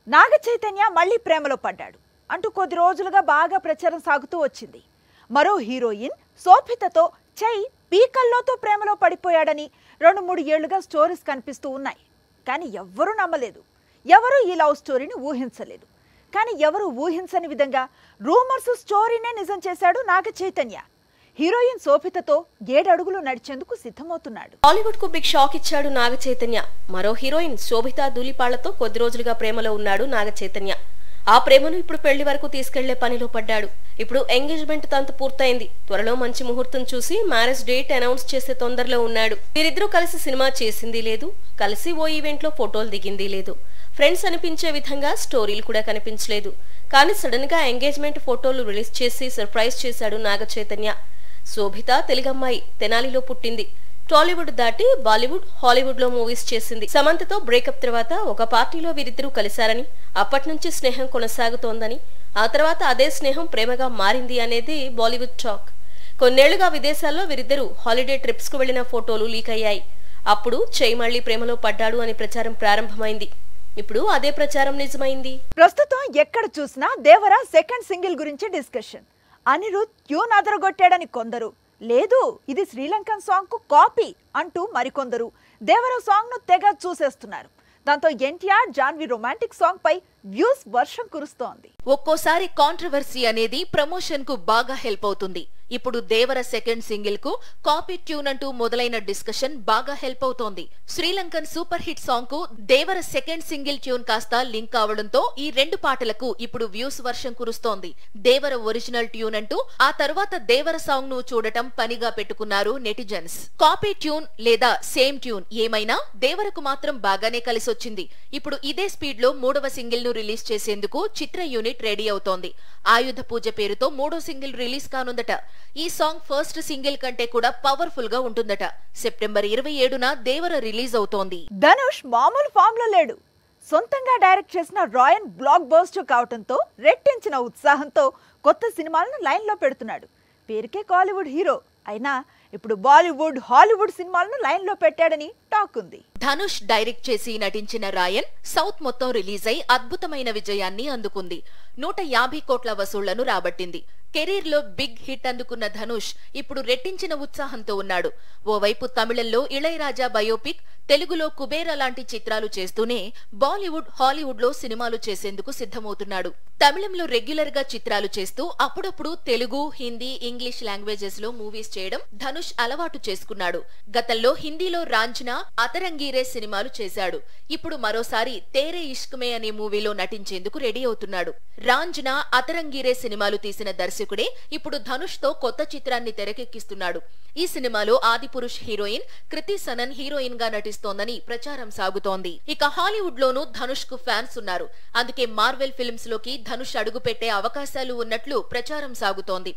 నాగ చైతన్య మళ్ళీ ప్రేమలో పడ్డాడు అంటూ కొద్ది రోజులుగా బాగా ప్రచారం సాగుతూ వచ్చింది. మరో హీరోయిన్ శోభితతో చై పీకల్లోతో ప్రేమలో పడిపోయాడని 2-3 ఏళ్లుగా స్టోరీస్ కనిపిస్తూ ఉన్నాయి. కానీ ఎవ్వరూ నమ్మలేదు. ఎవరూ ఈ లవ్ స్టోరీని ఊహించలేదు. కానీ ఎవరు ఊహించని విధంగా రూమర్స్ స్టోరీనే నిజం చేశాడు నాగ చైతన్య. హీరోయిన్ శోభితతో 7 అడుగులు నడిచేందుకు సిద్ధమవుతున్నాడు. హాలీవుడ్ కు బిగ్ షాక్ ఇచ్చాడు నాగ చైతన్య. మరో హీరోయిన్ శోభిత ధూళిపాళ్లతో కొద్ది రోజులుగా ప్రేమలో ఉన్నాడు నాగ చైతన్య. ఆ ప్రేమను ఇప్పుడు పెళ్లి వరకు తీసుకెళ్లే పనిలో పడ్డాడు. ఇప్పుడు ఎంగేజ్మెంట్ తంతు పూర్తయింది. త్వరలో మంచి ముహూర్తం చూసి మ్యారేజ్ డేట్ అనౌన్స్ చేసే తొందరలో ఉన్నాడు. వీరిద్దరూ కలిసి సినిమా చేసింది లేదు, కలిసి ఓ ఈవెంట్ లో ఫోటోలు దిగింది లేదు, ఫ్రెండ్స్ అనిపించే విధంగా స్టోరీలు కూడా కనిపించలేదు. కానీ సడన్ గా ఎంగేజ్మెంట్ ఫోటోలు రిలీజ్ చేసి సర్ప్రైజ్ చేశాడు నాగ చైతన్య. శోభిత తెలుగమ్మాయి, తెనాలిలో పుట్టింది. టాలీవుడ్ దాటి బాలీవుడ్, హాలీవుడ్ లో మూవీస్ చేసింది. సమంతతో బ్రేకప్ తర్వాత ఒక పార్టీలో వీరిద్దరూ కలిశారని, అప్పటి నుంచి స్నేహం కొనసాగుతోందని, ఆ తర్వాత అదే స్నేహం ప్రేమగా మారింది అనేది బాలీవుడ్ టాక్. కొన్నేళ్లుగా విదేశాల్లో వీరిద్దరూ హాలిడే ట్రిప్స్ కు వెళ్లిన ఫోటోలు లీక్ అయ్యాయి. అప్పుడు చై మళ్లీ ప్రేమలో పడ్డాడు అని ప్రచారం ప్రారంభమైంది. ఇప్పుడు అదే ప్రచారం నిజమైంది. ప్రస్తుతం ఎక్కడ చూసినా దేవర సెకండ్ సింగిల్ గురించి డిస్కషన్. అనిరుద్ ట్యూన్ అదరగొట్టాడని కొందరు, లేదు ఇది శ్రీలంకన్ సాంగ్ కు కాపీ అంటూ మరికొందరు దేవర సాంగ్ ను తెగ చూసేస్తున్నారు. దాంతో ఎన్టీఆర్ జాన్వి రొమాంటిక్ సాంగ్ పై వ్యూస్ వర్షం కురుస్తోంది. ఒక్కోసారి కాంట్రవర్సీ అనేది ప్రమోషన్ కు బాగా హెల్ప్ అవుతుంది. ఇప్పుడు దేవర సెకండ్ సింగిల్ కు కాపీ ట్యూన్ అంటూ మొదలైన డిస్కషన్ బాగా హెల్ప్ అవుతోంది. శ్రీలంకన్ సూపర్ హిట్ సాంగ్ కు దేవర సెకండ్ సింగిల్ ట్యూన్ కాస్త లింక్ అవడంతో ఈ 2 పాటలకు ఇప్పుడు వ్యూస్ వర్షం కురుస్తోంది. దేవర ఒరిజినల్ ట్యూన్ అంటూ ఆ తర్వాత దేవర సాంగ్ ను చూడటం పనిగా పెట్టుకున్నారు నెటిజన్స్. కాపీ ట్యూన్ లేదా సేమ్ ట్యూన్ ఏమైనా దేవరకు మాత్రం బాగానే కలిసొచ్చింది. ఇప్పుడు ఇదే స్పీడ్ లో 3వ సింగిల్ ను రిలీజ్ చేసేందుకు చిత్ర యూనిట్ రెడీ అవుతోంది. ఆయుధ పూజ పేరుతో 3వ సింగిల్ రిలీజ్ కానుందట. ఈ సాంగ్ ఫస్ట్ సింగిల్ కంటే కూడా పవర్ఫుల్ గా ఉంటుందట. సెప్టెంబర్ 27న దేవర రిలీజ్ అవుతోంది. ధనుష్ మామూలు ఫామ్ లో లేడు. సొంతంగా డైరెక్ట్ చేసిన రాయన్ బ్లాక్ బస్టర్ కావడంతో రెట్టించిన ఉత్సాహంతో కొత్త సినిమాలను లైన్ లో పెడుతున్నాడు. పేరుకే కాలీవుడ్ హీరో అయినా ఇప్పుడు బాలీవుడ్, హాలీవుడ్ సినిమాలను లైన్ లో పెట్టాడని టాక్ ఉంది. ధనుష్ డైరెక్ట్ చేసి నటించిన రాయన్ సౌత్ మొత్తం రిలీజ్ అయి అద్భుతమైన విజయాన్ని అందుకుంది. 150 కోట్ల వసూళ్లను రాబట్టింది. కెరీర్ లో బిగ్ హిట్ అందుకున్న ధనుష్ ఇప్పుడు రెట్టించిన ఉత్సాహంతో ఉన్నాడు. ఓవైపు తమిళంలో ఇళయరాజా బయోపిక్, తెలుగులో కుబేర లాంటి చిత్రాలు చేస్తూనే బాలీవుడ్, హాలీవుడ్ లో సినిమాలు చేసేందుకు సిద్ధమవుతున్నాడు. తమిళంలో రెగ్యులర్ గా చిత్రాలు చేస్తూ అప్పుడప్పుడు తెలుగు, హిందీ, ఇంగ్లీష్ లాంగ్వేజెస్ లో మూవీస్ చేయడం ధనుష్ అలవాటు చేసుకున్నాడు. గతంలో హిందీలో రాంఝనా, అతరంగీరే సినిమాలు చేశాడు. ఇప్పుడు మరోసారి తేరే ఇష్క్మే అనే మూవీలో నటించేందుకు రెడీ అవుతున్నాడు. రాంఝనా, అతరంగీరే సినిమాలు తీసిన దర్శకుడే ఇప్పుడు ధనుష్ తో కొత్త చిత్రాన్ని తెరకెక్కిస్తున్నాడు. ఈ సినిమాలో ఆదిపురుష్ హీరోయిన్ కృతి సనన్ హీరోయిన్ గా నటిస్తోందని ప్రచారం సాగుతోంది. ఇక హాలీవుడ్ లోనూ ధనుష్ కు ఫ్యాన్స్ ఉన్నారు. అందుకే మార్వెల్ ఫిల్మ్స్ లోకి ధనుష్ అడుగుపెట్టే అవకాశాలు ఉన్నట్లు ప్రచారం సాగుతోంది.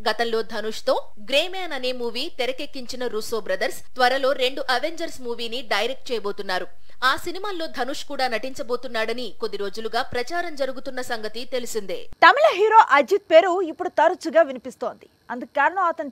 గతంలో ధనుష్ తో గ్రే మ్యాన్ అనే మూవీ తెరకెక్కించిన రూసో బ్రదర్స్ త్వరలో 2 అవెంజర్స్ మూవీని డైరెక్ట్ చేయబోతున్నారు. ఆ సినిమాల్లో ధనుష్ కూడా నటించబోతున్నాడని కొద్ది రోజులుగా ప్రచారం జరుగుతున్న సంగతి తెలిసిందే. తమిళ హీరో అజిత్ పేరు ఇప్పుడు తరచుగా వినిపిస్తోంది. అందుకు కారణం అతను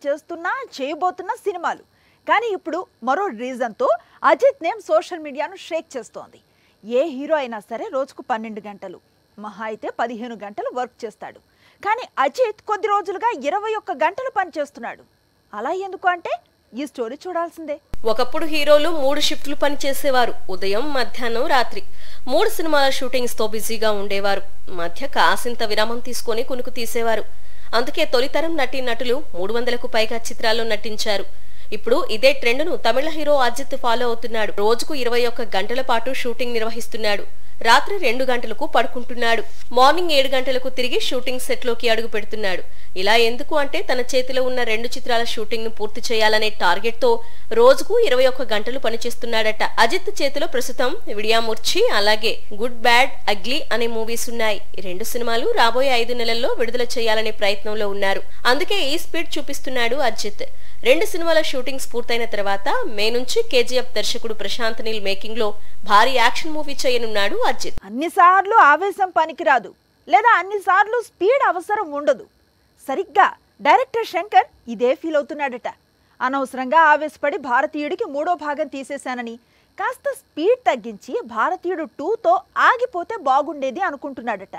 చేయబోతున్న సినిమాలు. కానీ ఇప్పుడు మరో రీజన్ తో అజిత్ నేమ్ సోషల్ మీడియాను షేక్ చేస్తోంది. ఏ హీరో అయినా సరే రోజుకు 12 గంటలు, మహా అయితే 15 గంటలు వర్క్ చేస్తాడు. కానీ అజిత్ కొద్ది రోజులుగా 21 గంటలు పనిచేస్తున్నాడు. అలా ఎందుకు అంటే ఈ స్టోరీ చూడాల్సిందే. ఒకప్పుడు హీరోలు 3 షిఫ్ట్లు పనిచేసేవారు. ఉదయం, మధ్యాహ్నం, రాత్రి 3 సినిమాల షూటింగ్స్ తో బిజీగా ఉండేవారు. మధ్య కాసింత విరామం తీసుకుని కునుకు తీసేవారు. అందుకే తొలితరం నటీనటులు 300కు పైగా చిత్రాల్లో నటించారు. ఇప్పుడు ఇదే ట్రెండ్ ను తమిళ హీరో అజిత్ ఫాలో అవుతున్నాడు. రోజుకు 21 గంటల పాటు షూటింగ్ నిర్వహిస్తున్నాడు. రాత్రి 2 గంటలకు పడుకుంటున్నాడు. మార్నింగ్ 7 గంటలకు తిరిగి షూటింగ్ సెట్ లోకి అడుగు పెడుతున్నాడు. ఇలా ఎందుకు అంటే తన చేతిలో ఉన్న 2 చిత్రాల షూటింగ్ ను పూర్తి చేయాలనే టార్గెట్ తో రోజుకు 21 గంటలు పనిచేస్తున్నాడట. అజిత్ చేతిలో ప్రస్తుతం విడియాముర్చి, అలాగే గుడ్ బ్యాడ్ అగ్లీ అనే మూవీస్ ఉన్నాయి. ఈ 2 సినిమాలు రాబోయే 5 నెలల్లో విడుదల చేయాలనే ప్రయత్నంలో ఉన్నారు. అందుకే ఈ స్పీడ్ చూపిస్తున్నాడు అజిత్. 2 సినిమాల షూటింగ్స్ పూర్తయిన తర్వాత మే నుంచి కేజీఎఫ్ దర్శకుడు ప్రశాంత్ నీల్ మేకింగ్ లో భారీ యాక్షన్ మూవీ చేయనున్నాడు అజిత్. అన్నిసార్లు ఆవేశం పనికిరాదు, లేదా అన్నిసార్లు స్పీడ్ అవసరం ఉండదు. సరిగ్గా డైరెక్టర్ శంకర్ ఇదే ఫీల్ అవుతున్నాడట. అనవసరంగా ఆవేశపడి భారతీయుడికి 3వ భాగం తీసేశానని, కాస్త స్పీడ్ తగ్గించి భారతీయుడు 2తో ఆగిపోతే బాగుండేది అనుకుంటున్నాడట.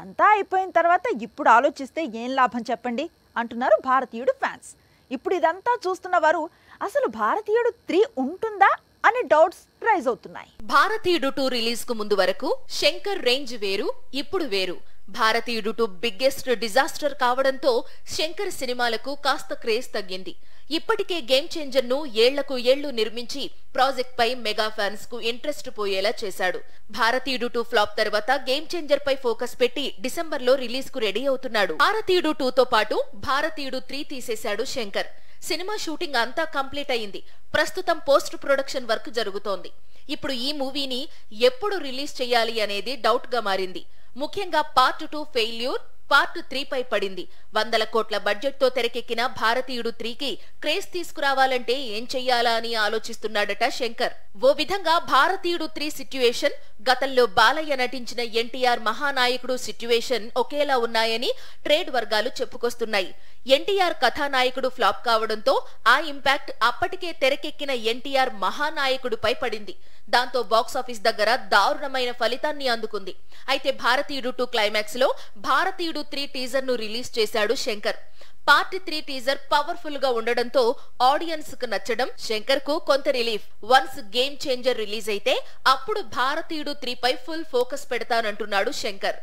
అంతా అయిపోయిన తర్వాత ఇప్పుడు ఆలోచిస్తే ఏం లాభం చెప్పండి అంటున్నారు భారతీయుడు ఫ్యాన్స్. ఇప్పుడు ఇదంతా చూస్తున్న వారు అసలు భారతీయుడు 3 ఉంటుందా అనే డౌట్స్ రైజ్ అవుతున్నాయి. భారతీయుడు 2 రిలీజ్ కు ముందు వరకు శంకర్ రేంజ్ వేరు, ఇప్పుడు వేరు. భారతీయుడు 2 బిగ్గెస్ట్ డిజాస్టర్ కావడంతో శంకర్ సినిమాలకు కాస్త క్రేజ్ తగ్గింది. ఇప్పటికే గేమ్ చేంజర్ ను ఏళ్లకు ఏళ్లు నిర్మించి ప్రాజెక్ట్ పై మెగా ఫ్యాన్స్ కు ఇంట్రెస్ట్ పోయేలా చేశాడు. భారతీయుడు 2 ఫ్లాప్ తర్వాత గేమ్ చేంజర్ పై ఫోకస్ పెట్టి డిసెంబర్ లో రిలీజ్ కు రెడీ అవుతున్నాడు. భారతీయుడు 2 తో పాటు భారతీయుడు 3 తీసేశాడు శంకర్. సినిమా షూటింగ్ అంతా కంప్లీట్ అయింది. ప్రస్తుతం పోస్ట్ ప్రొడక్షన్ వర్క్ జరుగుతోంది. ఇప్పుడు ఈ మూవీని ఎప్పుడు రిలీజ్ చేయాలి అనేది డౌట్ గా మారింది. ముఖ్యంగా పార్ట్ 2 ఫెయిల్యూర్ పార్ట్ 3 పై పడింది. 100 కోట్ల బడ్జెట్ తో తెరకెక్కిన భారతీయుడు 3కి క్రేజ్ తీసుకురావాలంటే ఏం చెయ్యాలా అని ఆలోచిస్తున్నాడట శంకర్. ఓ విధంగా భారతీయుడు 3 సిట్యుయేషన్, గతంలో బాలయ్య నటించిన ఎన్టీఆర్ మహానాయకుడు సిట్యుయేషన్ ఒకేలా ఉన్నాయని ట్రేడ్ వర్గాలు చెప్పుకొస్తున్నాయి. ఎన్టీఆర్ కథానాయకుడు ఫ్లాప్ కావడంతో ఆ ఇంపాక్ట్ అప్పటికే తెరకెక్కిన ఎన్టీఆర్ మహానాయకుడిపై పడింది. దాంతో బాక్సాఫీస్ దగ్గర దారుణమైన ఫలితాన్ని అందుకుంది. అయితే భారతీయుడు 2 క్లైమాక్స్ లో భారతీయుడు 3 టీజర్ ను రిలీజ్ చేశాడు శంకర్. పార్ట్ 3 టీజర్ పవర్ఫుల్ గా ఉండడంతో ఆడియన్స్ కు నచ్చడం శంకర్ కు కొంత relief. Once game changer release అయితే అప్పుడు భారతీయుడు 3 పై ఫుల్ ఫోకస్ పెడతానంటున్నాడు శంకర్.